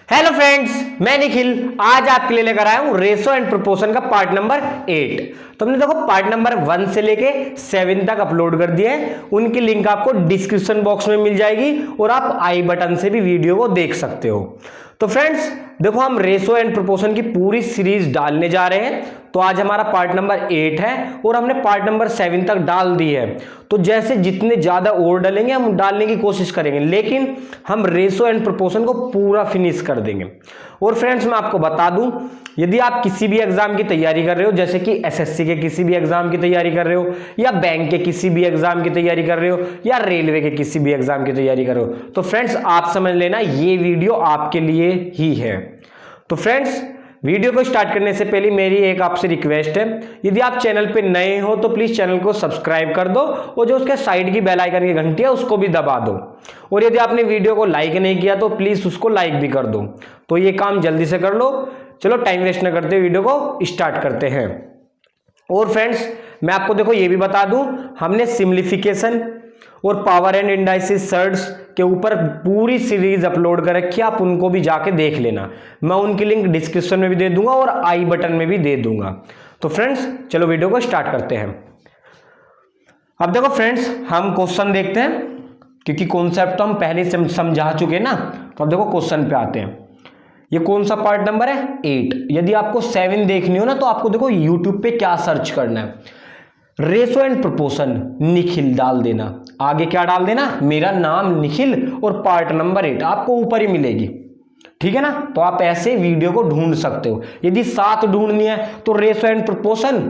Hello friends, मैं निखिल आज आपके लिए लेकर आया हूं रेशो एंड प्रोपोर्शन का पार्ट नंबर 8। तो हमने देखो पार्ट नंबर 1 से लेके 7 तक अपलोड कर दिए हैं। उनकी लिंक आपको डिस्क्रिप्शन बॉक्स में मिल जाएगी और आप आई बटन से भी वीडियो को देख सकते हो। तो फ्रेंड्स देखो, हम रेशो एंड प्रोपोर्शन की पूरी सीरीज डालने जा रहे हैं। तो आज हमारा पार्ट नंबर 8 है और हमने पार्ट नंबर 7 तक डाल दी है। तो जैसे जितने ज्यादा और डालेंगे हम डालने की कोशिश करेंगे, लेकिन हम रेशो एंड प्रोपोर्शन को पूरा फिनिश कर देंगे। और फ्रेंड्स मैं आपको बता दूं, यदि आप किसी भी एग्जाम की तैयारी कर रहे हो, जैसे कि एसएससी के किसी भी एग्जाम की तैयारी कर रहे हो, या बैंक के किसी भी एग्जाम की तैयारी कर रहे हो, या रेलवे के किसी भी एग्जाम की तैयारी कर रहे हो, तो फ्रेंड्स आप समझ लेना ये वीडियो आपके लिए ही है। तो फ्रेंड्स वीडियो को स्टार्ट करने से पहले मेरी एक आपसे रिक्वेस्ट है, यदि आप चैनल पे नए हो तो प्लीज चैनल को सब्सक्राइब कर दो और जो उसके साइड की बेल आइकन की घंटी है उसको भी दबा दो। और यदि आपने वीडियो को लाइक नहीं किया तो प्लीज उसको लाइक भी कर दो। तो ये काम जल्दी से कर लो। चलो टाइम वेस्ट न करते वीडियो को स्टार्ट करते हैं। और फ्रेंड्स मैं आपको देखो ये भी बता दूं, हमने सिम्प्लीफिकेशन और पावर एंड इंडाइसिस सर्ट्स के ऊपर पूरी सीरीज अपलोड कर रखी है, आप उनको भी जाके देख लेना। मैं उनकी लिंक डिस्क्रिप्शन में भी दे दूंगा और आई बटन में भी दे दूंगा। तो फ्रेंड्स चलो वीडियो को स्टार्ट करते हैं। अब देखो फ्रेंड्स, हम क्वेश्चन देखते हैं, क्योंकि कॉन्सेप्ट तो हम पहले समझा चुके ना। तो अब देखो क्वेश्चन पे आते हैं। ये कौन सा पार्ट नंबर है? 8। यदि आपको 7 देखनी हो ना तो आपको देखो यूट्यूब पे क्या सर्च करना है, रेशो एंड प्रोपोर्शन निखिल डाल देना, आगे क्या डाल देना, मेरा नाम निखिल और पार्ट नंबर 8 आपको ऊपर ही मिलेगी। ठीक है ना? तो आप ऐसे वीडियो को ढूंढ सकते हो। यदि 7 ढूंढनी है तो ratio and proportion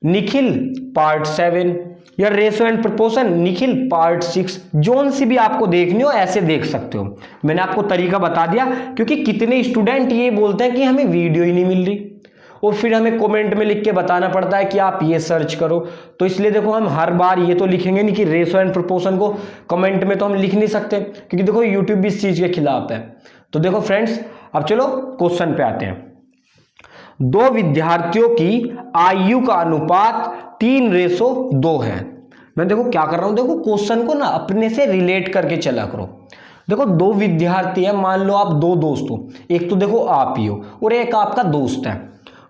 Nikhil part 7 या ratio and proportion Nikhil part 6, zone C भी आपको देखनी हो ऐसे देख सकते हो। मैंने आपको तरीका बता दिया, क्योंकि कितने स्टूडेंट ये बोलते हैं कि हमें वीडियो ही नहीं मिल रही और फिर हमें कमेंट में लिख के बताना पड़ता है कि आप ये सर्च करो। तो इसलिए देखो हम हर बार ये तो लिखेंगे नहीं कि रेशो एंड प्रोपोर्शन को कमेंट में तो हम लिख नहीं सकते, क्योंकि देखो यूट्यूब भी इस चीज के खिलाफ है। तो देखो फ्रेंड्स अब चलो क्वेश्चन पे आते हैं। दो विद्यार्थियों की आयु का अनुपात 3:2 है। मैं देखो क्या कर रहा हूं, देखो क्वेश्चन को ना अपने से रिलेट करके चला करो। देखो दो विद्यार्थी है, मान लो आप दो दोस्त हो, एक तो देखो आप ही हो और एक आपका दोस्त है।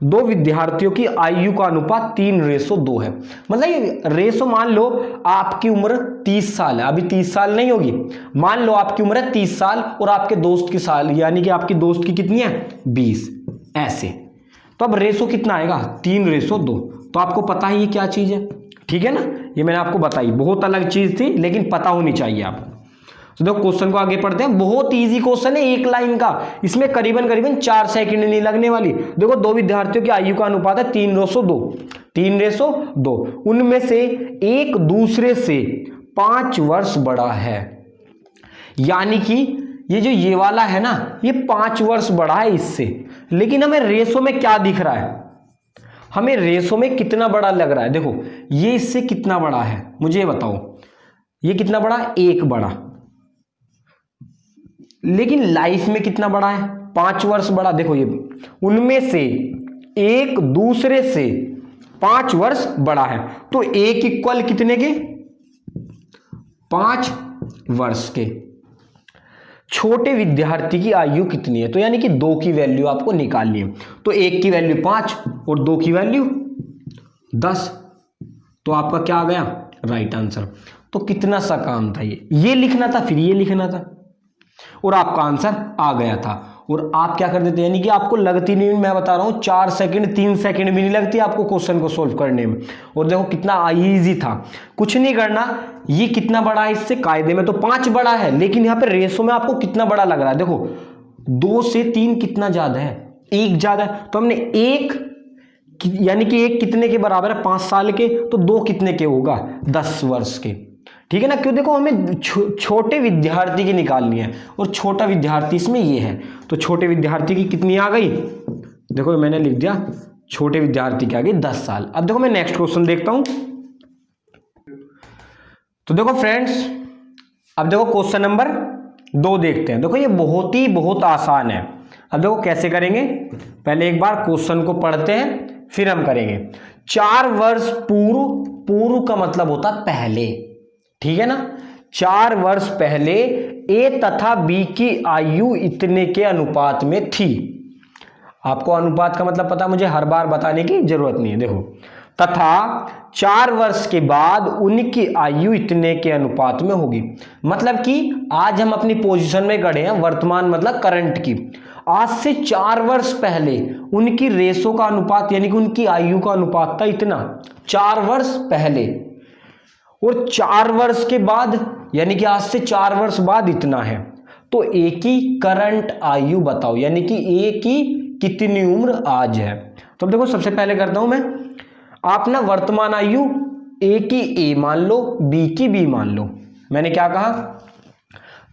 दो विद्यार्थियों की आयु का अनुपात 3:2 है। मतलब ये रेशो, मान लो आपकी उम्र 30 साल है, अभी 30 साल नहीं होगी, मान लो आपकी उम्र है 30 साल और आपके दोस्त की साल यानी कि आपकी दोस्त की कितनी है 20, ऐसे। तो अब रेशो कितना आएगा 3:2। तो आपको पता ही ये क्या चीज है, ठीक है ना? ये मैंने आपको बताई, बहुत अलग चीज थी लेकिन पता होनी चाहिए आपको। तो देखो क्वेश्चन को आगे पढ़ते हैं। बहुत इजी क्वेश्चन है, एक लाइन का, इसमें करीबन 4 सेकंड नहीं लगने वाली। देखो दो विद्यार्थियों की आयु का अनुपात है 3:2, 3:2। उनमें से एक दूसरे से 5 वर्ष बड़ा है, यानी कि ये वाला है ना, ये 5 वर्ष बड़ा है इससे। लेकिन हमें रेशो में क्या दिख रहा है, हमें रेशो में कितना बड़ा लग रहा है? देखो ये इससे कितना बड़ा है मुझे ये बताओ, ये कितना बड़ा है? 1 बड़ा। लेकिन लाइफ में कितना बड़ा है? 5 वर्ष बड़ा। देखो ये उनमें से एक दूसरे से 5 वर्ष बड़ा है, तो एक इक्वल कितने के? 5 वर्ष के। छोटे विद्यार्थी की आयु कितनी है? तो यानी कि 2 की वैल्यू आपको निकालनी है। तो 1 की वैल्यू 5 और 2 की वैल्यू 10। तो आपका क्या आ गया? Right answer. तो कितना सा काम था, ये लिखना था, फिर ये लिखना था और आपका आंसर आ गया था। और आप क्या कर देते, यानी कि आपको लगती नहीं, मैं बता रहा हूं 4 सेकंड 3 सेकंड भी नहीं लगती आपको क्वेश्चन को सोल्व करने में। और देखो कितना इजी था, कुछ नहीं करना। ये कितना बड़ा है इससे? कायदे में तो 5 बड़ा है, लेकिन यहाँ पे रेशो में आपको कितना बड़ा लग रहा है? देखो 2 से 3 कितना ज्यादा है? 1 ज्यादा है। तो हमने 1 यानी कि 1 कितने के बराबर है? 5 साल के। तो 2 कितने के होगा? 10 वर्ष के। ठीक है ना? क्यों? देखो हमें छोटे विद्यार्थी की निकालनी है और छोटा विद्यार्थी इसमें ये है। तो छोटे विद्यार्थी की कितनी आ गई? देखो मैंने लिख दिया छोटे विद्यार्थी की आ गई 10 साल। अब देखो मैं नेक्स्ट क्वेश्चन देखता हूं। तो देखो फ्रेंड्स अब देखो क्वेश्चन नंबर 2 देखते हैं। देखो ये बहुत आसान है। अब देखो कैसे करेंगे, पहले एक बार क्वेश्चन को पढ़ते हैं फिर हम करेंगे। 4 वर्ष पूर्व, पूर्व का मतलब होता पहले, ठीक है ना? 4 वर्ष पहले ए तथा बी की आयु इतने के अनुपात में थी। आपको अनुपात का मतलब पता, मुझे हर बार बताने की जरूरत नहीं है। देखो, तथा 4 वर्ष के बाद उनकी आयु इतने के अनुपात में होगी। मतलब कि आज हम अपनी पोजीशन में खड़े हैं, वर्तमान मतलब करंट की। आज से 4 वर्ष पहले उनकी रेशो का अनुपात यानी कि उनकी आयु का अनुपात था इतना, 4 वर्ष पहले। और 4 वर्ष के बाद यानी कि आज से 4 वर्ष बाद इतना है। तो ए की करंट आयु बताओ, यानी कि ए की कितनी उम्र आज है। तो देखो, सबसे पहले करता हूं मैं, आप ना वर्तमान आयु ए की ए मान लो, बी की बी मान लो। मैंने क्या कहा,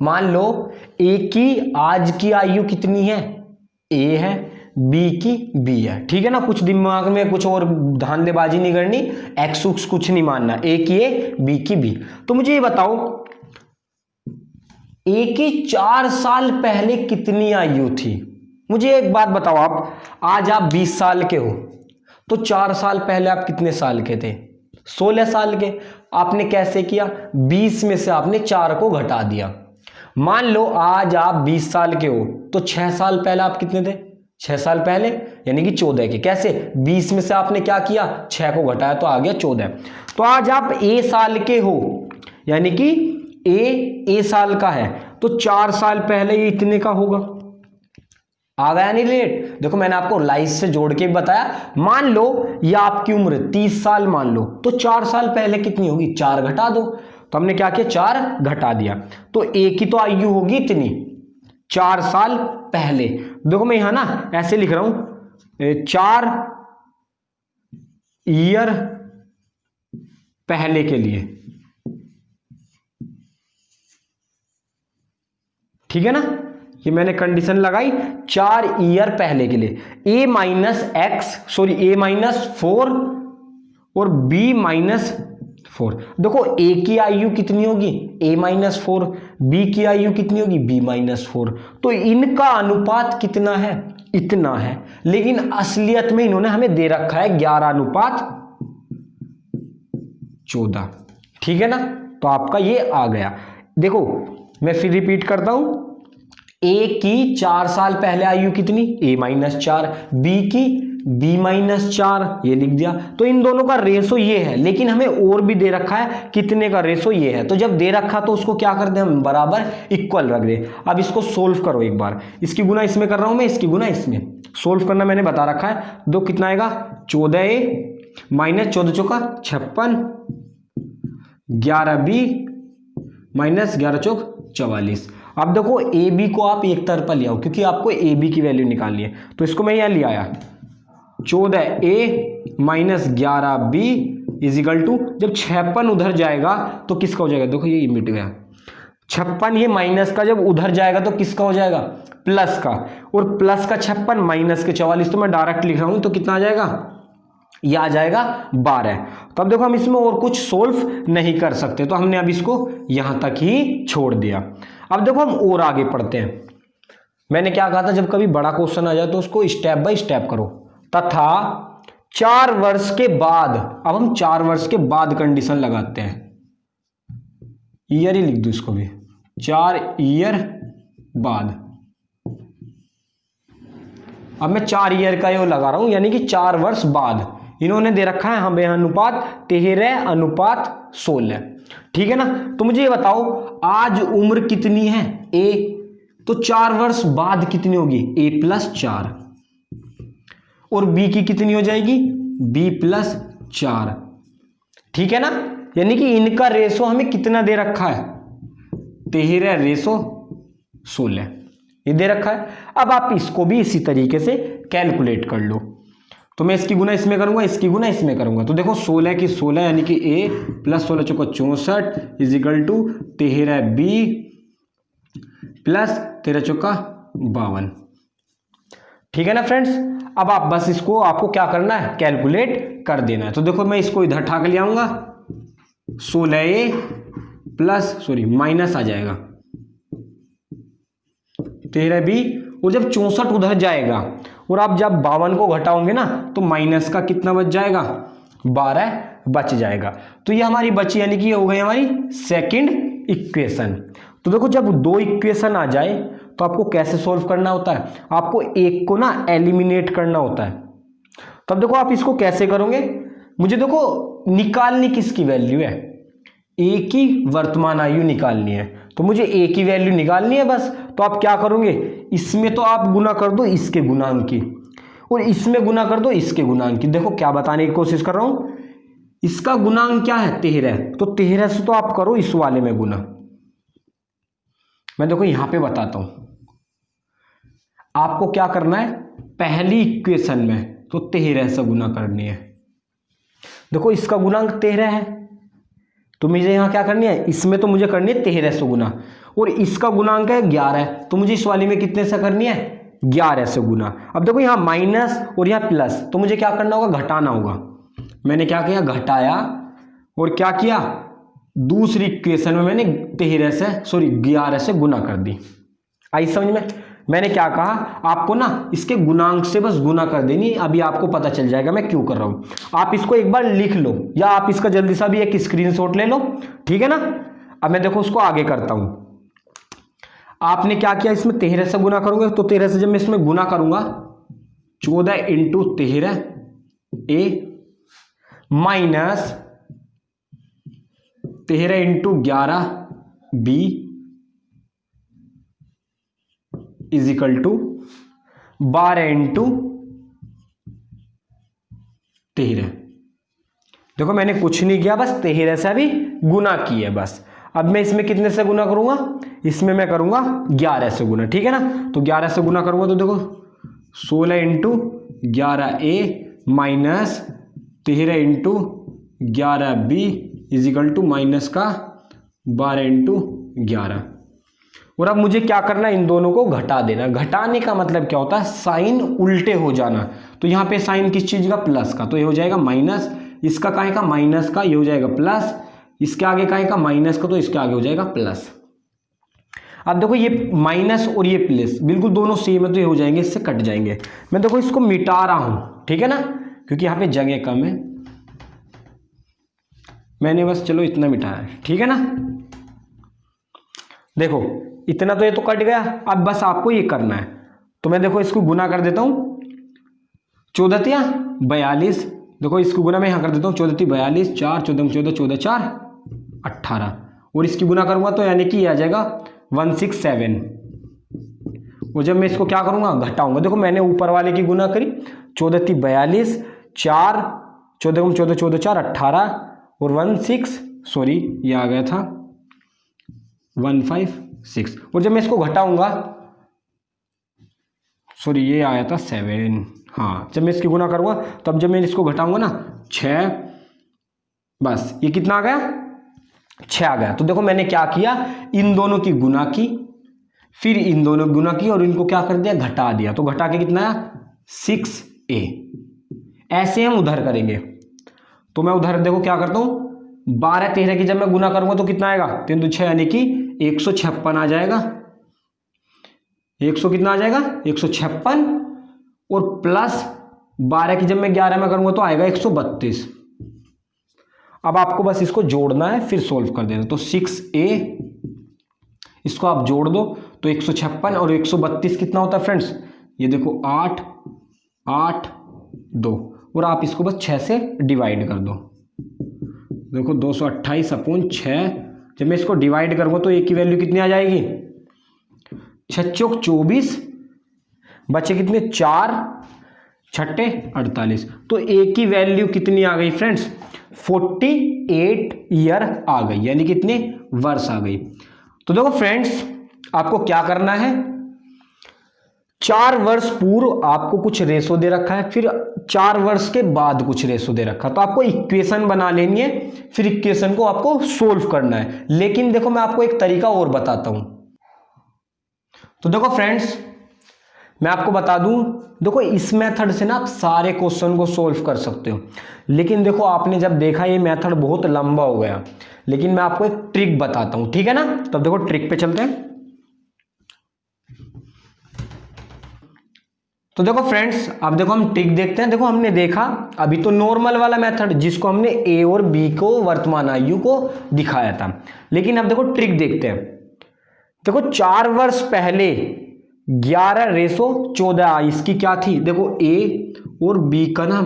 मान लो ए की आज की आयु कितनी है, ए है, बी की बी है। ठीक है ना, कुछ दिमाग में कुछ और धांधलेबाजी नहीं करनी, एक्स उक्स कुछ नहीं मानना, ए की ए, बी की बी। तो मुझे ये बताओ, ए की 4 साल पहले कितनी आयु थी। मुझे एक बात बताओ, आज आप 20 साल के हो, तो 4 साल पहले आप कितने साल के थे, 16 साल के। आपने कैसे किया, 20 में से आपने 4 को घटा दिया। मान लो आज आप 20 साल के हो, तो 6 साल पहले आप कितने थे, 6 साल पहले यानी कि 14 के। कैसे, 20 में से आपने क्या किया, 6 को घटाया तो आ गया 14। तो आज आप ए साल के हो, यानी कि ए साल का है, तो 4 साल पहले ये इतने का होगा। आ गया नहीं लेट। देखो, मैंने आपको लाइफ से जोड़ के बताया। मान लो ये आपकी उम्र 30 साल मान लो, तो 4 साल पहले कितनी होगी, 4 घटा दो। तो हमने क्या किया, 4 घटा दिया। तो ए की तो आयु होगी इतनी, 4 साल पहले। देखो, मैं यहां ना ऐसे लिख रहा हूं, 4 ईयर पहले के लिए। ठीक है ना, ये मैंने कंडीशन लगाई 4 ईयर पहले के लिए। ए माइनस 4 और बी माइनस 4। देखो, ए की आयु कितनी होगी, ए माइनस 4, बी की आयु कितनी होगी, बी माइनस 4। तो इनका अनुपात कितना है, इतना है। लेकिन असलियत में इन्होंने हमें दे रखा है 11:14। ठीक है ना, तो आपका ये आ गया। देखो, मैं फिर रिपीट करता हूं, ए की 4 साल पहले आयु कितनी, ए माइनस 4, बी की बी माइनस 4, ये लिख दिया। तो इन दोनों का रेशो ये है, लेकिन हमें और भी दे रखा है कितने का रेशो ये है। तो जब दे रखा तो उसको क्या कर दे हम, बराबर इक्वल रख दे। अब इसको सोल्व करो एक बार, इसकी गुना इसमें कर रहा हूं मैं, इसकी गुना इसमें। सोल्व करना मैंने बता रखा है। दो कितना आएगा, 14a माइनस 14 चौका 56, 11b माइनस 11 चौक 44। अब देखो, ए बी को आप एक तरफ ले आओ, क्योंकि आपको ए बी की वैल्यू निकालनी है। तो इसको मैं यहां ले आया, 14a minus 11b is equal to, जब 56 उधर जाएगा तो किसका हो जाएगा, देखो ये मिट गया 56, ये माइनस का जब उधर जाएगा तो किसका हो जाएगा, प्लस का। और प्लस का 56 माइनस के 44, तो मैं डायरेक्ट लिख रहा हूं, तो कितना आ जाएगा, ये आ जाएगा 12। तो अब देखो, हम इसमें और कुछ सोल्व नहीं कर सकते, तो हमने अब इसको यहां तक ही छोड़ दिया। अब देखो, हम और आगे पढ़ते हैं। मैंने क्या कहा था, जब कभी बड़ा क्वेश्चन आ जाए तो उसको स्टेप बाय स्टेप करो। तथा 4 वर्ष के बाद, अब हम 4 वर्ष के बाद कंडीशन लगाते हैं, ईयर ही लिख दो इसको भी, 4 ईयर बाद। अब मैं 4 ईयर का ये लगा रहा हूं, यानी कि 4 वर्ष बाद। इन्होंने दे रखा है हमें अनुपात 13:16। ठीक है ना, तो मुझे ये बताओ, आज उम्र कितनी है ए, तो 4 वर्ष बाद कितनी होगी, a प्लस 4, और b की कितनी हो जाएगी, b प्लस 4। ठीक है ना, यानी कि इनका रेशो हमें कितना दे रखा है, 13:16 ये दे रखा है। अब आप इसको भी इसी तरीके से कैलकुलेट कर लो। तो मैं इसकी गुना इसमें करूंगा, इसकी गुना इसमें करूंगा। तो देखो, 16 की 16 यानी कि a प्लस 16 चौका 64 इजिकल टू 13b प्लस 13 चौका 52। ठीक है ना फ्रेंड्स, अब आप बस इसको, आपको क्या करना है, कैलकुलेट कर देना है। तो देखो, मैं इसको इधर ठाक ले आऊंगा, 16a प्लस माइनस आ जाएगा 13b, और जब 64 उधर जाएगा और आप जब 52 को घटाओगे ना, तो माइनस का कितना बच जाएगा, 12 बच जाएगा। तो ये हमारी बची, यानी कि ये हो गई हमारी सेकंड इक्वेशन। तो देखो जब दो इक्वेशन आ जाए तो आपको कैसे सॉल्व करना होता है, आपको एक को ना एलिमिनेट करना होता है। तब देखो आप इसको कैसे करोगे, मुझे देखो निकालनी किसकी वैल्यू है, ए की वर्तमान आयु निकालनी है, तो मुझे ए की वैल्यू निकालनी है बस। तो आप क्या करोगे, इसमें तो आप गुना कर दो इसके गुणांक की, और इसमें गुना कर दो इसके गुणांक की। देखो क्या बताने की कोशिश कर रहा हूं, इसका गुणांक क्या है 13, तो 13 से तो आप करो इस वाले में गुना। मैं देखो यहां पे बताता हूं, आपको क्या करना है, पहली इक्वेशन में तो 13 से गुना करनी है। देखो इसका गुणांक 13 है, तो मुझे यहां क्या करनी है, इसमें तो मुझे करनी है 13 से गुना, और इसका गुणांक है 11, तो मुझे इस वाली में कितने से करनी है, 11 से गुना। अब देखो यहाँ माइनस और यहाँ प्लस, तो मुझे क्या करना होगा, घटाना होगा। मैंने क्या किया, घटाया, और क्या किया, दूसरी इक्वेशन में मैंने 11 से गुना कर दी। आई समझ में, मैंने क्या कहा, आपको ना इसके गुणांक से बस गुना कर देनी, अभी आपको पता चल जाएगा मैं क्यों कर रहा हूं। आप इसको एक बार लिख लो, या आप इसका जल्दी सा भी एक स्क्रीनशॉट ले लो, ठीक है ना। अब मैं देखो उसको आगे करता हूं। आपने क्या किया, इसमें 13 से गुना करोगे, तो 13 से जब मैं इसमें गुना करूंगा, 14 into 13 a minus 13 into 11 b is equal to 12 into 13। देखो मैंने कुछ नहीं किया, बस 13 से अभी गुना की है बस। अब मैं इसमें कितने से गुना करूंगा, इसमें मैं करूंगा 11 से गुना, ठीक है ना। तो 11 से गुना करूंगा तो देखो 16 into 11 a minus 13 into 11 b is equal to minus का 12 इंटू 11। और अब मुझे क्या करना है, इन दोनों को घटा देना। घटाने का मतलब क्या होता है, साइन उल्टे हो जाना। तो यहाँ पे साइन किस चीज का, प्लस का, तो ये हो जाएगा माइनस, इसका काहे का माइनस का, ये हो जाएगा प्लस, इसके आगे काहे का माइनस का, तो इसके आगे हो जाएगा प्लस। अब देखो ये माइनस और ये प्लस बिल्कुल दोनों सेम है, तो ये हो जाएंगे, इससे कट जाएंगे। मैं देखो इसको मिटा रहा हूं, ठीक है ना, क्योंकि यहाँ पे जगह कम है, मैंने बस चलो इतना मिटाया है, ठीक है ना। देखो इतना तो ये तो कट गया, अब बस आपको ये करना है। तो मैं देखो इसको गुना कर देता हूं, 14 42, देखो इसको गुना मैं यहां कर देता हूं, 14 42, 4 14 14 14 4 18, और इसकी गुना करूंगा तो यानी कि ये आ जाएगा 167। और जब मैं इसको क्या करूंगा, घटाऊंगा, देखो मैंने ऊपर वाले की गुना करी, 14 42, 4 14 14 14 4 18, और 16 ये आ गया था 156। और जब मैं इसको घटाऊंगा, ये आया था 7, हाँ, जब मैं इसकी गुना करूंगा, तब जब मैं इसको घटाऊंगा ना 6, बस ये कितना आ गया, 6 आ गया। तो देखो मैंने क्या किया, इन दोनों की गुना की, फिर इन दोनों की गुना की, और इनको क्या कर दिया, घटा दिया। तो घटा के कितना आया, 6a। ऐसे हम उधर करेंगे। तो मैं उधर देखो क्या करता हूं, 12 13 की जब मैं गुना करूंगा तो कितना आएगा, 3 2 6 यानी कि 156 आ जाएगा। 100 कितना आ जाएगा, 156, और प्लस 12 की जब मैं 11 में करूंगा तो आएगा 132। अब आपको बस इसको जोड़ना है, फिर सोल्व कर देना। तो 6a, इसको आप जोड़ दो तो 156, और 132 कितना होता है फ्रेंड्स, ये देखो 8 8 2, और आप इसको बस 6 से डिवाइड कर दो। देखो 228 अपॉन 6, जब मैं इसको डिवाइड करूंगा तो ए की वैल्यू कितनी आ जाएगी, 6 चौक 24, बचे कितने 4 6 48। तो ए की वैल्यू कितनी आ गई फ्रेंड्स, 48 ईयर आ गई, यानी कितने वर्ष आ गई। तो देखो फ्रेंड्स आपको क्या करना है, 4 वर्ष पूर्व आपको कुछ रेशो दे रखा है, फिर 4 वर्ष के बाद कुछ रेशो दे रखा है, तो आपको इक्वेशन बना लेनी है, फिर इक्वेशन को आपको सोल्व करना है। लेकिन देखो मैं आपको एक तरीका और बताता हूं। तो देखो फ्रेंड्स मैं आपको बता दूं, देखो इस मेथड से ना आप सारे क्वेश्चन को सोल्व कर सकते हो, लेकिन देखो आपने जब देखा ये मेथड बहुत लंबा हो गया, लेकिन मैं आपको एक ट्रिक बताता हूं, ठीक है ना। तब देखो ट्रिक पे चलते हैं। तो देखो फ्रेंड्स अब देखो हम ट्रिक देखते हैं। देखो हमने देखा अभी तो नॉर्मल वाला मेथड जिसको हमने ए और बी को वर्तमान आयु को दिखाया था, लेकिन अब देखो ट्रिक देखते हैं। देखो 4 वर्ष पहले 11:14 इसकी क्या थी, देखो ए और बी का ना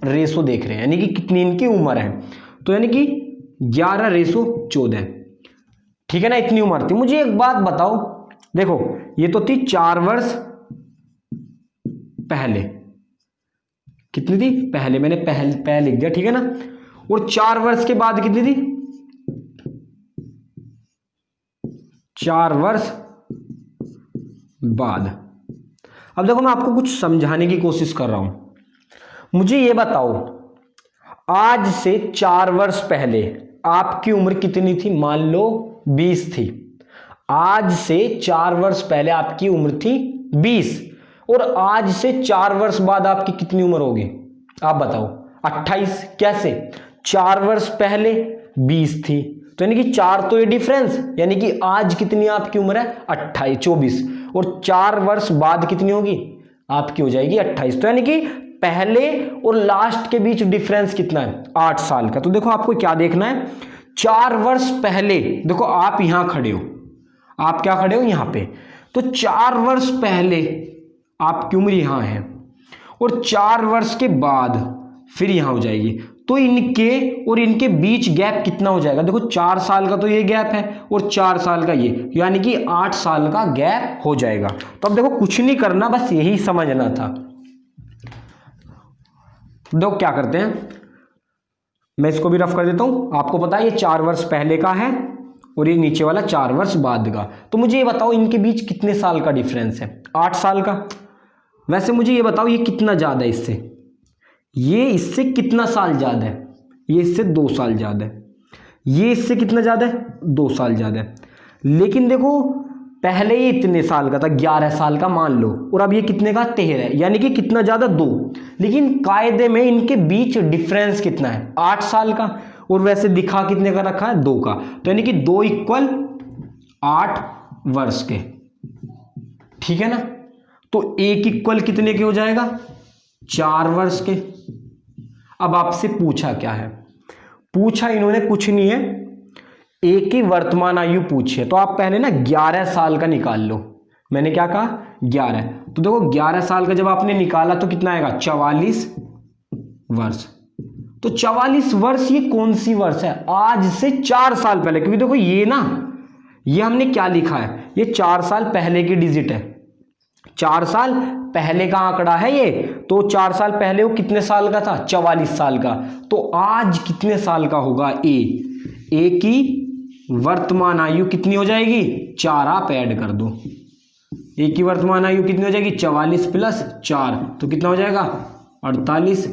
रेशो देख रहे हैं, यानी कि कितनी इनकी उम्र है, तो यानी कि 11:14, ठीक है ना, इतनी उम्र थी। मुझे एक बात बताओ, देखो ये तो थी 4 वर्ष पहले, कितनी थी पहले, मैंने पहले लिख दिया, ठीक है ना, और 4 वर्ष के बाद कितनी थी, 4 वर्ष बाद। अब देखो मैं आपको कुछ समझाने की कोशिश कर रहा हूं। मुझे ये बताओ, आज से 4 वर्ष पहले आपकी उम्र कितनी थी, मान लो 20 थी। आज से 4 वर्ष पहले आपकी उम्र थी 20, और आज से 4 वर्ष बाद आपकी कितनी उम्र होगी, आप बताओ, 28। कैसे, 4 वर्ष पहले 20 थी, तो यानी कि 4 तो ये डिफरेंस, यानी कि आज कितनी आपकी उम्र है, 28, 24, और 4 वर्ष बाद कितनी होगी आपकी, हो जाएगी 28। तो यानी कि पहले और लास्ट के बीच डिफरेंस कितना है, 8 साल का। तो देखो आपको क्या देखना है, 4 वर्ष पहले, देखो आप यहां खड़े हो, आप क्या खड़े हो यहां पे, तो 4 वर्ष पहले आपकी उम्र यहां है, और 4 वर्ष के बाद फिर यहां हो जाएगी, तो इनके और इनके बीच गैप कितना हो जाएगा, देखो 4 साल का तो ये गैप है, और 4 साल का ये, यानी कि 8 साल का गैप हो जाएगा। तो अब देखो कुछ नहीं करना, बस यही समझना था। देखो क्या करते हैं, मैं इसको भी रफ कर देता हूं, आपको पता है ये 4 वर्ष पहले का है, और ये नीचे वाला 4 वर्ष बाद का। तो मुझे ये बताओ इनके बीच कितने साल का डिफरेंस है, 8 साल का। वैसे मुझे ये बताओ ये कितना ज्यादा है इससे, ये इससे कितना साल ज्यादा है, ये इससे 2 साल ज्यादा है, ये इससे कितना ज्यादा है, 2 साल ज्यादा है। लेकिन देखो पहले ये इतने साल का था, 11 साल का मान लो, और अब ये कितने का, 13, यानी कि कितना ज्यादा, 2। लेकिन कायदे में इनके बीच डिफरेंस कितना है, 8 साल का, और वैसे दिखा कितने का रखा है, 2 का, तो यानी कि 2 = 8 वर्ष के, ठीक है ना। तो 1 = कितने के हो जाएगा, 4 वर्ष के। अब आपसे पूछा क्या है, पूछा इन्होंने कुछ नहीं है, एक ही वर्तमान आयु पूछी है, तो आप पहले ना 11 साल का निकाल लो। मैंने क्या कहा, 11, तो देखो 11 साल का जब आपने निकाला तो कितना आएगा, 44 वर्ष। तो 44 वर्ष ये कौन सी वर्ष है, आज से 4 साल पहले, क्योंकि देखो ये ना, ये हमने क्या लिखा है, ये 4 साल पहले की डिजिट है, 4 साल पहले का आंकड़ा है ये, तो 4 साल पहले वो कितने साल का था, 44 साल का। तो आज कितने साल का होगा, ए की वर्तमान आयु कितनी हो जाएगी, 4, आप ऐड कर दो, ए की वर्तमान आयु कितनी हो जाएगी, 44 + 4, तो कितना हो जाएगा, 48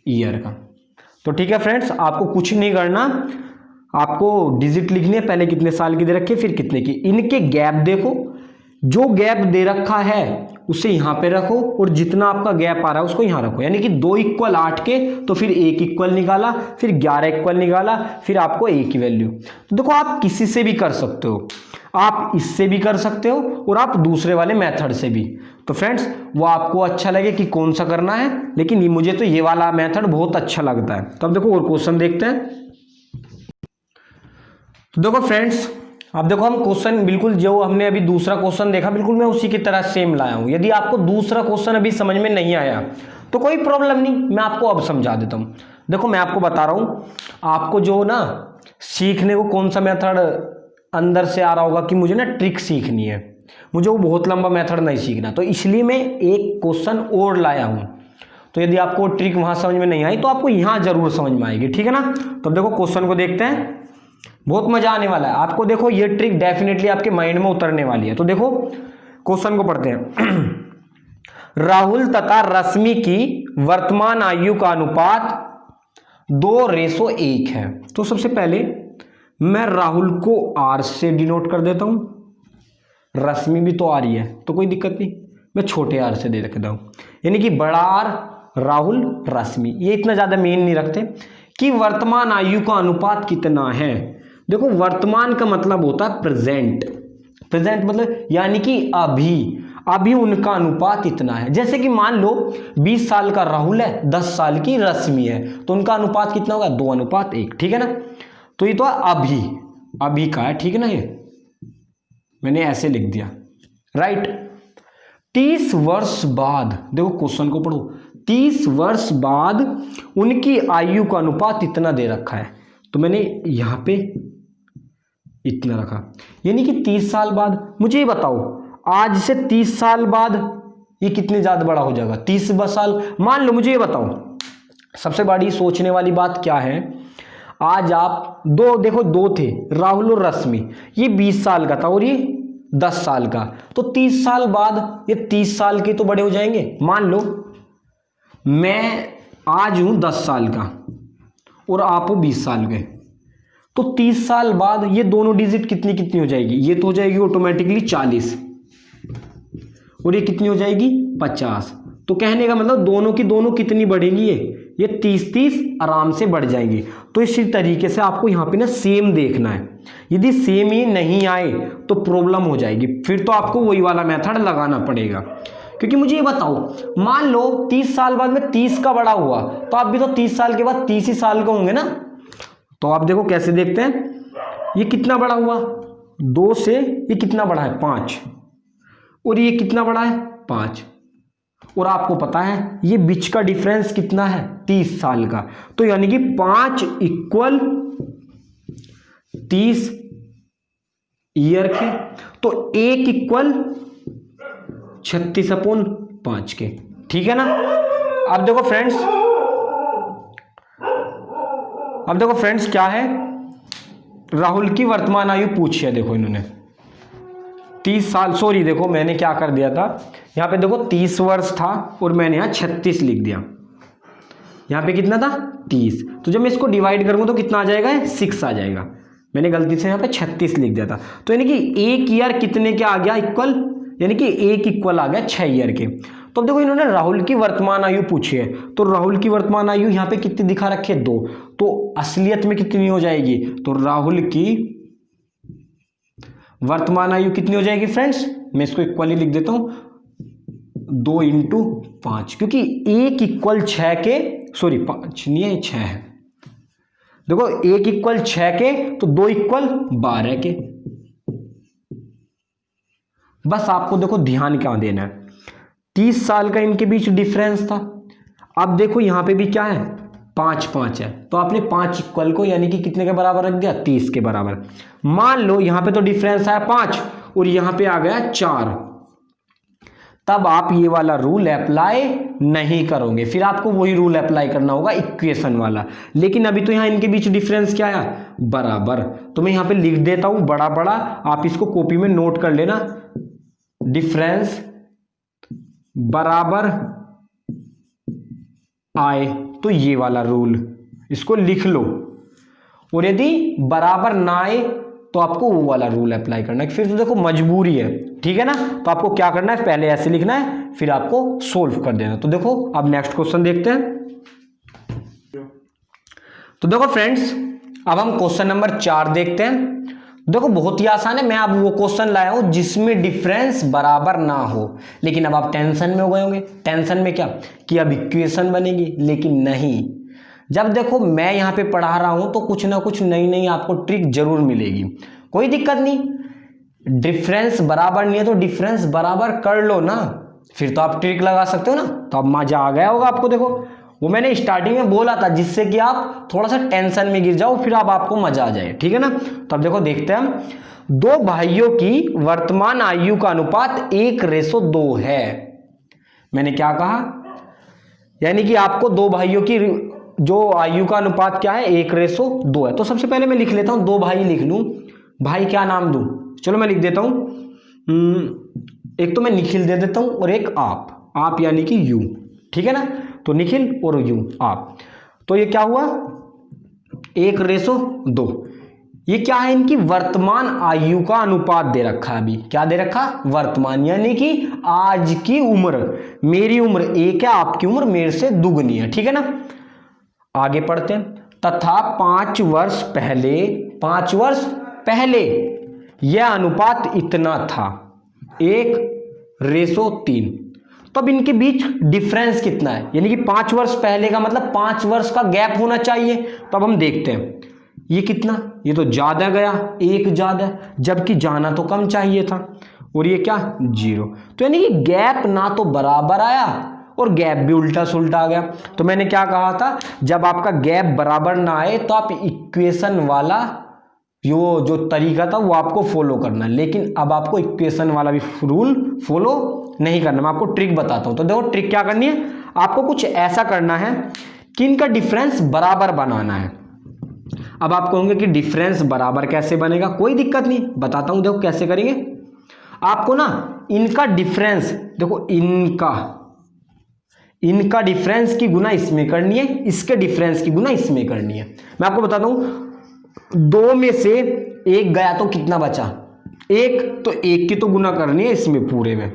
ईयर का। तो ठीक है फ्रेंड्स, आपको कुछ नहीं करना, आपको डिजिट लिखनी है, पहले कितने साल की दे रखी है, फिर कितने की। इनके गैप देखो, जो गैप दे रखा है उसे यहां पे रखो, और जितना आपका गैप आ रहा है उसको यहां रखो, यानी कि 2 = 8 के, तो फिर 1 = निकाला, फिर 11 = निकाला, फिर आपको ए की वैल्यू। तो देखो आप किसी से भी कर सकते हो, आप इससे भी कर सकते हो, और आप दूसरे वाले मेथड से भी। तो फ्रेंड्स वो आपको अच्छा लगे कि कौन सा करना है, लेकिन मुझे तो ये वाला मेथड बहुत अच्छा लगता है। तो अब देखो और क्वेश्चन देखते हैं। तो देखो फ्रेंड्स, अब देखो हम क्वेश्चन बिल्कुल जो हमने अभी दूसरा क्वेश्चन देखा, बिल्कुल मैं उसी की तरह सेम लाया हूं। यदि आपको दूसरा क्वेश्चन अभी समझ में नहीं आया तो कोई प्रॉब्लम नहीं, मैं आपको अब समझा देता हूं। देखो मैं आपको बता रहा हूं, आपको जो ना सीखने को कौन सा मेथड अंदर से आ रहा होगा कि मुझे ना ट्रिक सीखनी है, मुझे वो बहुत लंबा मेथड नहीं सीखना, तो इसलिए मैं एक क्वेश्चन और लाया हूं। तो यदि आपको ट्रिक वहां समझ में नहीं आई तो आपको यहां जरूर समझ में आएगी, ठीक है ना। तो देखो क्वेश्चन को देखते हैं, बहुत मजा आने वाला है आपको। देखो ये ट्रिक डेफिनेटली आपके माइंड में उतरने वाली है। तो देखो क्वेश्चन को पढ़ते हैं। राहुल तथा रश्मि की वर्तमान आयु का अनुपात 2:1 है। तो सबसे पहले मैं राहुल को आर से डिनोट कर देता हूं, रश्मि भी तो आ रही है तो कोई दिक्कत नहीं, मैं छोटे आर से दे रखता हूं, यानी कि बड़ा आर राहुल रश्मि। ये इतना ज्यादा मेन नहीं रखते कि वर्तमान आयु का अनुपात कितना है। देखो वर्तमान का मतलब होता है प्रेजेंट, प्रेजेंट मतलब यानी कि अभी उनका अनुपात इतना है। जैसे कि मान लो 20 साल का राहुल है, 10 साल की रश्मि है, तो उनका अनुपात कितना होगा, 2:1, ठीक है ना। तो ये तो अभी का है, ठीक है ना। ये मैंने ऐसे लिख दिया, राइट। 30 वर्ष बाद, देखो क्वेश्चन को पढ़ो, 30 वर्ष बाद उनकी आयु का अनुपात इतना दे रखा है, तो मैंने यहां पे इतना रखा, यानी कि 30 साल बाद। मुझे ये बताओ आज से 30 साल बाद ये कितने ज्यादा बड़ा हो जाएगा? 30 साल मान लो। मुझे ये बताओ, सबसे बड़ी सोचने वाली बात क्या है, आज आप देखो दो थे, राहुल और रश्मि, ये 20 साल का था और ये 10 साल का, तो 30 साल बाद ये 30 साल के तो बड़े हो जाएंगे। मान लो मैं आज हूं 10 साल का और आप हो 20 साल के, तो 30 साल बाद ये दोनों डिजिट कितनी कितनी हो जाएगी? ये तो हो जाएगी ऑटोमेटिकली 40 और ये कितनी हो जाएगी? 50। तो कहने का मतलब दोनों की दोनों कितनी बढ़ेंगी? ये 30-30 आराम से बढ़ जाएंगी। तो इसी तरीके से आपको यहाँ पे ना सेम देखना है, यदि सेम ही नहीं आए तो प्रॉब्लम हो जाएगी, फिर तो आपको वही वाला मेथड लगाना पड़ेगा। क्योंकि मुझे ये बताओ, मान लो 30 साल बाद में 30 का बड़ा हुआ, तो आप भी तो 30 साल के बाद 30 ही साल का होंगे ना। तो आप देखो कैसे देखते हैं, ये कितना बड़ा हुआ? 2 से ये कितना बड़ा है? 5, और ये कितना बड़ा है? 5। और आपको पता है ये बीच का डिफरेंस कितना है? 30 साल का। तो यानी कि 5 इक्वल 30 ईयर के, तो 1 इक्वल 36/5 के, ठीक है ना। अब देखो फ्रेंड्स क्या है, राहुल की वर्तमान आयु पूछी है। देखो इन्होंने 30 साल, सॉरी देखो मैंने क्या कर दिया था, यहाँ पे देखो 30 वर्ष था और मैंने यहाँ 36 लिख दिया। यहाँ पे कितना था? 30। तो जब मैं इसको डिवाइड करूंगा तो कितना आ जाएगा? 6 आ जाएगा। मैंने गलती से यहाँ पे 36 लिख दिया था। तो यानी कि 1 ईयर कितने के आ गया? इक्वल, यानी कि 1 इक्वल आ गया 6 ईयर के। तो अब देखो इन्होंने राहुल की वर्तमान आयु पूछी है, तो राहुल की वर्तमान आयु यहाँ पे कितनी दिखा रखी है? 2। तो असलियत में कितनी हो जाएगी? तो राहुल की वर्तमान आयु कितनी हो जाएगी फ्रेंड्स? मैं इसको इक्वली लिख देता हूं, 2 × 5, क्योंकि 1 इक्वल 6 के, सॉरी 5 नहीं है 6 है। देखो 1 इक्वल 6 के, तो 2 इक्वल 12 के। बस आपको देखो ध्यान क्या देना है, 30 साल का इनके बीच डिफरेंस था। अब देखो यहां पे भी क्या है? 5-5 है, तो आपने 5 इक्वल को यानी कि कितने के बराबर रख दिया? 30 के बराबर। मान लो यहां पे तो डिफरेंस आया 5 और यहां पे आ गया 4, तब आप ये वाला रूल अप्लाई नहीं करोगे, फिर आपको वही रूल अप्लाई करना होगा इक्वेशन वाला। लेकिन अभी तो यहां इनके बीच डिफरेंस क्या आया? बराबर। तो मैं यहां पे लिख देता हूं बड़ा बड़ा, आप इसको कॉपी में नोट कर लेना, डिफरेंस बराबर आए तो ये वाला रूल इसको लिख लो, और यदि बराबर ना आए तो आपको वो वाला रूल अप्लाई करना है। फिर तो देखो मजबूरी है, ठीक है ना। तो आपको क्या करना है, पहले ऐसे लिखना है, फिर आपको सोल्व कर देना। तो देखो अब नेक्स्ट क्वेश्चन देखते हैं। तो देखो फ्रेंड्स अब हम क्वेश्चन नंबर 4 देखते हैं। देखो बहुत ही आसान है, मैं अब वो क्वेश्चन लाया हूं जिसमें डिफरेंस बराबर ना हो। लेकिन अब आप टेंशन में हो गए होंगे। टेंशन में क्या कि अब इक्वेशन बनेगी, लेकिन नहीं। जब देखो मैं यहाँ पे पढ़ा रहा हूं तो कुछ ना कुछ नई नई आपको ट्रिक जरूर मिलेगी, कोई दिक्कत नहीं। डिफरेंस बराबर नहीं है तो डिफरेंस बराबर कर लो ना, फिर तो आप ट्रिक लगा सकते हो ना। तो अब मजा आ गया होगा आपको। देखो वो मैंने स्टार्टिंग में बोला था, जिससे कि आप थोड़ा सा टेंशन में गिर जाओ, फिर अब आपको मजा आ जाए, ठीक है ना। तो अब देखो देखते हैं हम। 2 भाइयों की वर्तमान आयु का अनुपात 1:2 है। मैंने क्या कहा, यानी कि आपको 2 भाइयों की जो आयु का अनुपात क्या है? 1:2 है। तो सबसे पहले मैं लिख लेता हूं, 2 भाई लिख लूं। भाई क्या नाम दूं? चलो मैं लिख देता हूं, एक तो मैं निखिल दे देता हूं और एक आप यानी कि यू, ठीक है ना। तो निखिल और यू, आप। तो ये क्या हुआ? 1:2। ये क्या है? इनकी वर्तमान आयु का अनुपात दे रखा है। अभी क्या दे रखा? वर्तमान, यानी कि आज की उम्र। मेरी उम्र 1 है, आपकी उम्र मेरे से दुगनी है, ठीक है ना। आगे पढ़ते हैं। तथा 5 वर्ष पहले यह अनुपात इतना था, 1:3। तब इनके बीच डिफरेंस कितना है? यानी कि 5 वर्ष पहले का मतलब 5 वर्ष का गैप होना चाहिए। तो अब हम देखते हैं ये कितना, ये तो ज़्यादा गया, 1 ज़्यादा, जबकि जाना तो कम चाहिए था, और ये क्या 0। तो यानी कि गैप ना तो बराबर आया और गैप भी उल्टा सुल्टा आ गया। तो मैंने क्या कहा था, जब आपका गैप बराबर ना आए तो आप इक्वेशन वाला जो तरीका था वो आपको फॉलो करना है, लेकिन अब आपको इक्वेशन वाला भी रूल फॉलो नहीं करना। मैं आपको ट्रिक बताता हूं। तो देखो ट्रिक क्या करनी है, आपको कुछ ऐसा करना है कि इनका डिफरेंस बराबर बनाना है। अब आप कहोगे कि डिफरेंस बराबर कैसे बनेगा, कोई दिक्कत नहीं, बताता हूं। देखो कैसे करेंगे, आपको ना इनका डिफरेंस, देखो इनका डिफरेंस की गुना इसमें करनी है, इसके डिफरेंस की गुना इसमें करनी है। मैं आपको बताता हूं, 2 में से 1 गया तो कितना बचा 1, तो 1 की तो गुना करनी है इसमें पूरे में।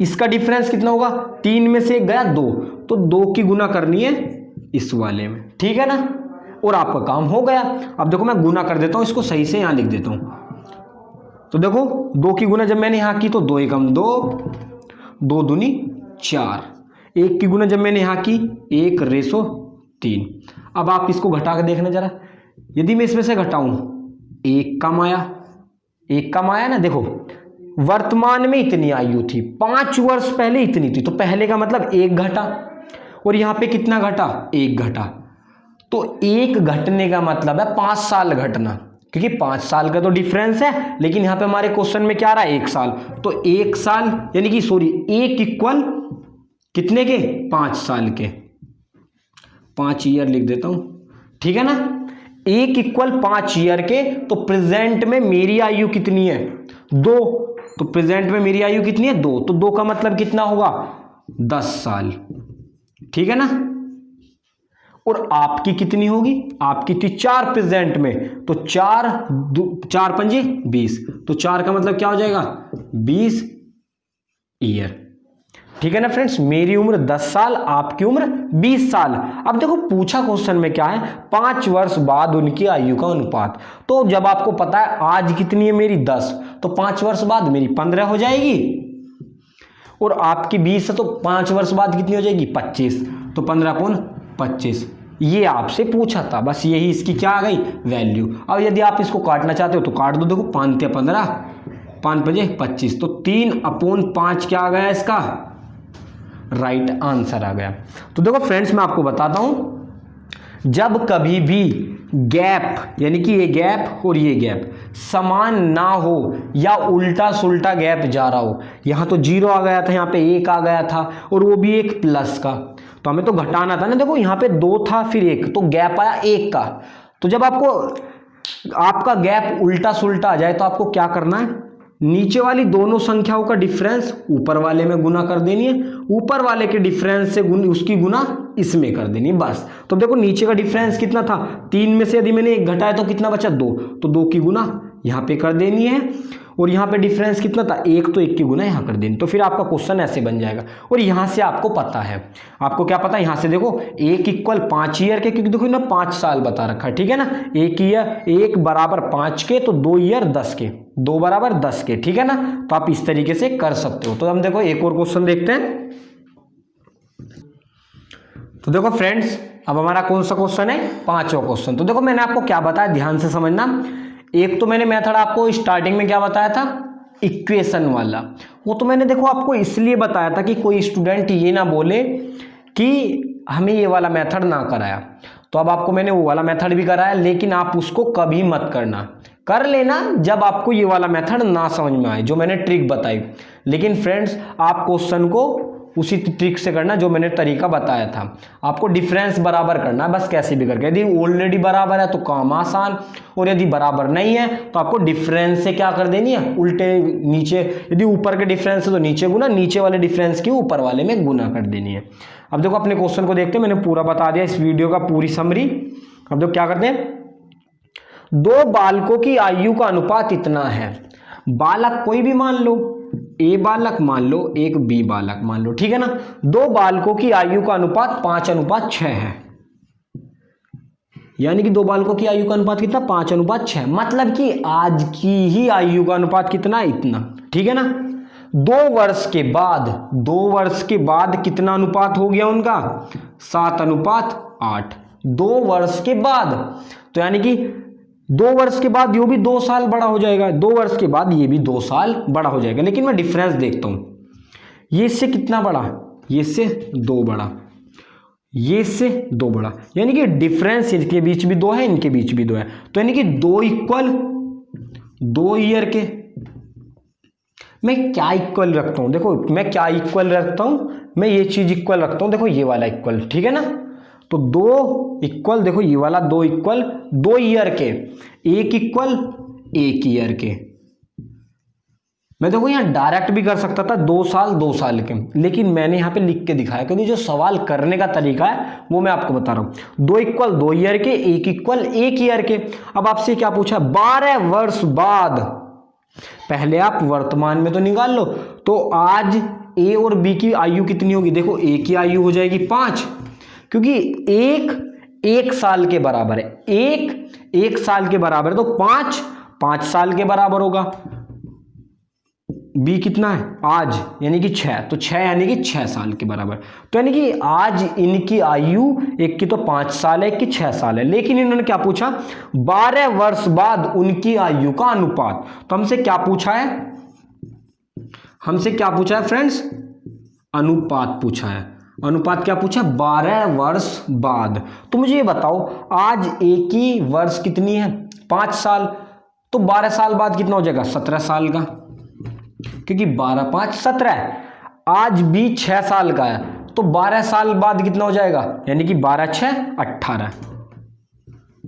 इसका डिफरेंस कितना होगा, 3 में से 1 गया 2, तो 2 की गुना करनी है इस वाले में, ठीक है ना, और आपका काम हो गया। अब देखो मैं गुना कर देता हूं इसको, सही से यहां लिख देता हूं। तो देखो 2 की गुना जब मैंने यहां की तो 2 एकम 2, 2 दूनी 4, 1 की गुना जब मैंने यहां की 1/3। अब आप इसको घटा के देखना जरा, यदि मैं इसमें से घटाऊं 1 कम आया ना। देखो वर्तमान में इतनी आयु थी, 5 वर्ष पहले इतनी थी, तो पहले का मतलब 1 घटा, और यहां पे कितना घटा 1 घटा, तो 1 घटने का मतलब है 5 साल घटना, क्योंकि 5 साल का तो डिफरेंस है, लेकिन यहां पे हमारे क्वेश्चन में क्या आ रहा है 1 साल, तो 1 साल यानी कि 1 इक्वल कितने के 5 साल के, 5 ईयर लिख देता हूं, ठीक है ना। 1 इक्वल 5 ईयर के, तो प्रेजेंट में मेरी आयु कितनी है 2, तो प्रेजेंट में मेरी आयु कितनी है 2, तो 2 का मतलब कितना होगा 10 साल, ठीक है ना। और आपकी कितनी होगी, आपकी थी 4 प्रेजेंट में, तो 4 पंजे 20, तो 4 का मतलब क्या हो जाएगा 20 ईयर, ठीक है ना फ्रेंड्स। मेरी उम्र 10 साल, आपकी उम्र 20 साल। अब देखो पूछा क्वेश्चन में क्या है, 5 वर्ष बाद उनकी आयु का अनुपात। तो जब आपको पता है आज कितनी है मेरी 10, तो 5 वर्ष बाद मेरी 15 हो जाएगी, और आपकी 20 है तो 5 वर्ष बाद कितनी हो जाएगी 25, तो 15/25। ये आपसे पूछा था, बस यही इसकी क्या आ गई वैल्यू। अब यदि आप इसको काटना चाहते हो तो काट दो, देखो 5 × 15, 5×5 = 25, तो 3/5 क्या आ गया इसका राइट आंसर आ गया। तो देखो फ्रेंड्स मैं आपको बताता हूं, जब कभी भी गैप यानी कि ये गैप और ये गैप समान ना हो या उल्टा सुल्टा गैप जा रहा हो, यहां तो 0 आ गया था, यहां पे 1 आ गया था, और वो भी एक प्लस का, तो हमें तो घटाना था ना। देखो यहां पे 2 था फिर 1, तो गैप आया 1 का। तो जब आपका गैप उल्टा सुल्टा आ जाए तो आपको क्या करना है, नीचे वाली दोनों संख्याओं का डिफरेंस ऊपर वाले में गुना कर देनी है, ऊपर वाले के डिफरेंस से उसकी गुना इसमें कर देनी है, बस। तो देखो नीचे का डिफरेंस कितना था 3 में से यदि मैंने 1 घटाया तो कितना बचा 2, तो 2 की गुना यहाँ पे कर देनी है, और यहाँ पे डिफरेंस कितना था 1, तो 1 की गुना यहाँ कर देनी। तो फिर आपका क्वेश्चन ऐसे बन जाएगा। और यहाँ से आपको पता है, आपको क्या पता है, यहाँ से देखो 1 इक्वल 5 ईयर के, क्योंकि देखो ना 5 साल बता रखा है, ठीक है ना। 1 ईयर 1 बराबर 5 के, तो 2 ईयर 10 के, 2 बराबर 10 के, ठीक है ना। तो आप इस तरीके से कर सकते हो। तो हम देखो एक और क्वेश्चन देखते हैं। तो देखो फ्रेंड्स अब हमारा कौन सा क्वेश्चन है, 5वां क्वेश्चन। तो देखो मैंने आपको क्या बताया, ध्यान से समझना। एक तो मैंने मेथड आपको स्टार्टिंग में क्या बताया था, इक्वेशन वाला। वो तो मैंने देखो आपको इसलिए बताया था कि कोई स्टूडेंट ये ना बोले कि हमें ये वाला मेथड ना कराया। तो अब आपको मैंने वो वाला मेथड भी कराया, लेकिन आप उसको कभी मत करना, कर लेना जब आपको ये वाला मेथड ना समझ में आए, जो मैंने ट्रिक बताई। लेकिन फ्रेंड्स आप क्वेश्चन को उसी ट्रिक से करना जो मैंने तरीका बताया था। आपको डिफरेंस बराबर करना है, बस कैसे भी करके। यदि ऑलरेडी बराबर है तो काम आसान, और यदि बराबर नहीं है तो आपको डिफरेंस से क्या कर देनी है, उल्टे नीचे, यदि ऊपर के डिफरेंस है तो नीचे गुना, नीचे वाले डिफरेंस की ऊपर वाले में गुना कर देनी है। अब देखो अपने क्वेश्चन को देखते हैं, मैंने पूरा बता दिया इस वीडियो का पूरी समरी। अब देखो क्या करते हैं, 2 बालकों की आयु का अनुपात इतना है। बालक कोई भी मान लो, ए बालक मान लो, एक बी बालक मान लो, ठीक है ना। 2 बालकों की आयु का अनुपात 5:6 है, यानी कि 2 बालकों की आयु का अनुपात कितना 5:6, मतलब कि आज की ही आयु का अनुपात कितना, इतना, ठीक है ना। 2 वर्ष के बाद कितना अनुपात हो गया उनका 7:8, 2 वर्ष के बाद। तो यानी कि 2 वर्ष के बाद ये भी 2 साल बड़ा हो जाएगा, 2 वर्ष के बाद ये भी 2 साल बड़ा हो जाएगा। लेकिन मैं डिफरेंस देखता हूं, ये इससे कितना बड़ा, ये इससे 2 बड़ा, ये इससे 2 बड़ा, यानी कि डिफरेंस इनके बीच भी 2 है, इनके बीच भी 2 है। तो यानी कि 2 इक्वल 2 ईयर के मैं क्या इक्वल रखता हूं, देखो मैं क्या इक्वल रखता हूं, मैं ये चीज इक्वल रखता हूं, देखो ये वाला इक्वल, ठीक है ना। तो 2 इक्वल, देखो ये वाला 2 इक्वल 2 ईयर के, 1 इक्वल 1 ईयर के। मैं देखो यहां डायरेक्ट भी कर सकता था 2 साल 2 साल के, लेकिन मैंने यहां पे लिख के दिखाया, क्योंकि जो सवाल करने का तरीका है वो मैं आपको बता रहा हूं। 2 इक्वल 2 ईयर के, 1 इक्वल 1 ईयर के। अब आपसे क्या पूछा, 12 वर्ष बाद, पहले आप वर्तमान में तो निकाल लो। तो आज ए और बी की आयु कितनी होगी, देखो ए की आयु हो जाएगी 5, क्योंकि एक साल के बराबर है, एक साल के बराबर है, तो 5 साल के बराबर होगा। बी कितना है आज, यानी कि 6, तो 6 यानी कि 6 साल के बराबर। तो यानी कि आज इनकी आयु, एक की तो 5 साल है, एक की 6 साल है, लेकिन इन्होंने क्या पूछा, 12 वर्ष बाद उनकी आयु का अनुपात। तो हमसे क्या पूछा है, हमसे क्या पूछा है फ्रेंड्स, अनुपात पूछा है। अनुपात क्या पूछा, 12 वर्ष बाद। तो मुझे ये बताओ, आज ए की वर्ष कितनी है 5 साल, तो 12 साल बाद कितना हो जाएगा 17 साल का, क्योंकि 12 5 17 है। आज भी 6 साल का है, तो 12 साल बाद कितना हो जाएगा, यानी कि 12 6 18।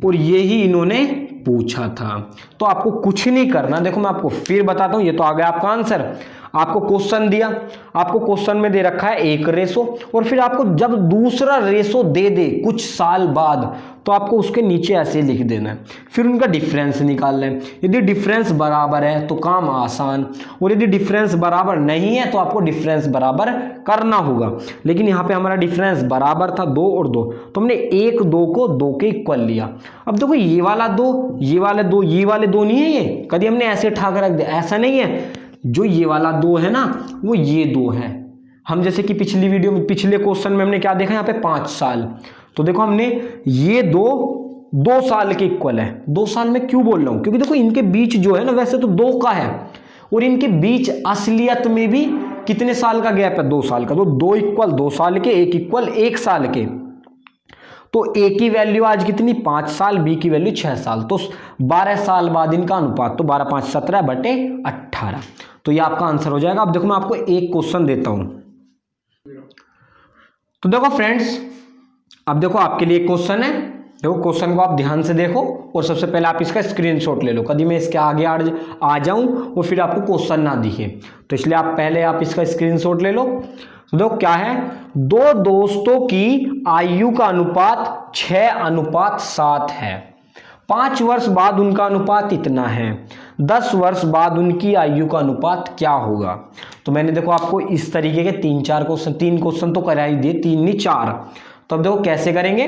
और यही इन्होंने पूछा था। तो आपको कुछ नहीं करना, देखो मैं आपको फिर बताता हूं, ये तो आ गया आपका आंसर। आपको क्वेश्चन दिया, आपको क्वेश्चन में दे रखा है 1 रेशो, और फिर आपको जब दूसरा रेशो दे दे कुछ साल बाद, तो आपको उसके नीचे ऐसे लिख देना है, फिर उनका डिफरेंस निकालना है। यदि डिफरेंस बराबर है तो काम आसान, और यदि डिफरेंस बराबर नहीं है तो आपको डिफरेंस बराबर करना होगा। लेकिन यहाँ पे हमारा डिफरेंस बराबर था 2 और 2, तो हमने 1 2 को 2 के इक्वल लिया। अब देखो ये वाला 2, ये वाले 2, ये वाले 2 नहीं है, ये कभी हमने ऐसे उठा कर रख दिया, ऐसा नहीं है। जो ये वाला 2 है ना, वो ये 2 है। हम जैसे कि पिछली वीडियो में, पिछले क्वेश्चन में हमने क्या देखा, यहाँ पे 5 साल, तो देखो हमने ये 2 साल के इक्वल है। 2 साल में क्यों बोल रहा हूं, क्योंकि देखो इनके बीच जो है ना, वैसे तो 2 का है, और इनके बीच असलियत में भी कितने साल का गैप है, 2 साल का। तो 2 इक्वल 2 साल के, 1 इक्वल 1 साल के। तो ए की वैल्यू आज कितनी 5 साल, बी की वैल्यू 6 साल, तो 12 साल बाद इनका अनुपात, तो 12 5 17 बटे 18, तो ये आपका आंसर हो जाएगा। अब देखो मैं आपको एक क्वेश्चन देता हूं, तो देखो फ्रेंड्स, अब देखो आपके लिए एक क्वेश्चन है, देखो क्वेश्चन को आप ध्यान से देखो, और सबसे पहले आप इसका स्क्रीनशॉट ले लो, कभी मैं इसके आगे आ जाऊं और फिर आपको क्वेश्चन ना दिखे, तो इसलिए आप पहले आप इसका स्क्रीनशॉट ले लो। तो देखो क्या है, 2 दोस्तों की आयु का अनुपात 6:7 है, 5 वर्ष बाद उनका अनुपात इतना है, 10 वर्ष बाद उनकी आयु का अनुपात क्या होगा। तो मैंने देखो आपको इस तरीके के 3 क्वेश्चन तो करा ही दिए, 3 नहीं 4। तो अब देखो कैसे करेंगे,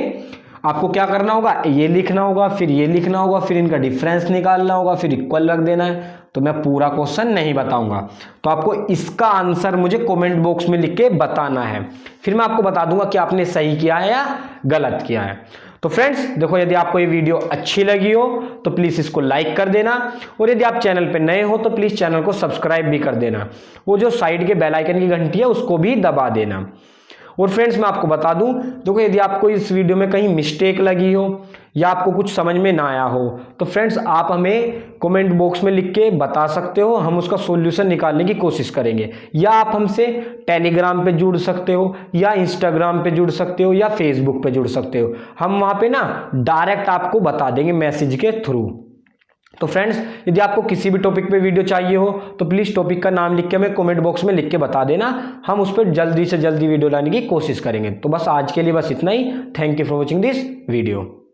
आपको क्या करना होगा, ये लिखना होगा, फिर ये लिखना होगा, फिर इनका डिफरेंस निकालना होगा, फिर इक्वल रख देना है। तो मैं पूरा क्वेश्चन नहीं बताऊंगा, तो आपको इसका आंसर मुझे कमेंट बॉक्स में लिख के बताना है, फिर मैं आपको बता दूंगा कि आपने सही किया है या गलत किया है। तो फ्रेंड्स देखो, यदि आपको ये वीडियो अच्छी लगी हो तो प्लीज इसको लाइक कर देना, और यदि आप चैनल पे नए हो तो प्लीज चैनल को सब्सक्राइब भी कर देना, वो जो साइड के बेल आइकन की घंटी है उसको भी दबा देना। और फ्रेंड्स मैं आपको बता दूं, देखो यदि आपको इस वीडियो में कहीं मिस्टेक लगी हो या आपको कुछ समझ में ना आया हो, तो फ्रेंड्स आप हमें कमेंट बॉक्स में लिख के बता सकते हो, हम उसका सॉल्यूशन निकालने की कोशिश करेंगे। या आप हमसे टेलीग्राम पे जुड़ सकते हो, या इंस्टाग्राम पे जुड़ सकते हो, या फेसबुक पे जुड़ सकते हो, हम वहाँ पे ना डायरेक्ट आपको बता देंगे मैसेज के थ्रू। तो फ्रेंड्स यदि आपको किसी भी टॉपिक पे वीडियो चाहिए हो तो प्लीज़ टॉपिक का नाम लिख के हमें कमेंट बॉक्स में लिख के बता देना, हम उस पर जल्दी से जल्दी वीडियो लाने की कोशिश करेंगे। तो बस आज के लिए बस इतना ही। Thank you for watching this video.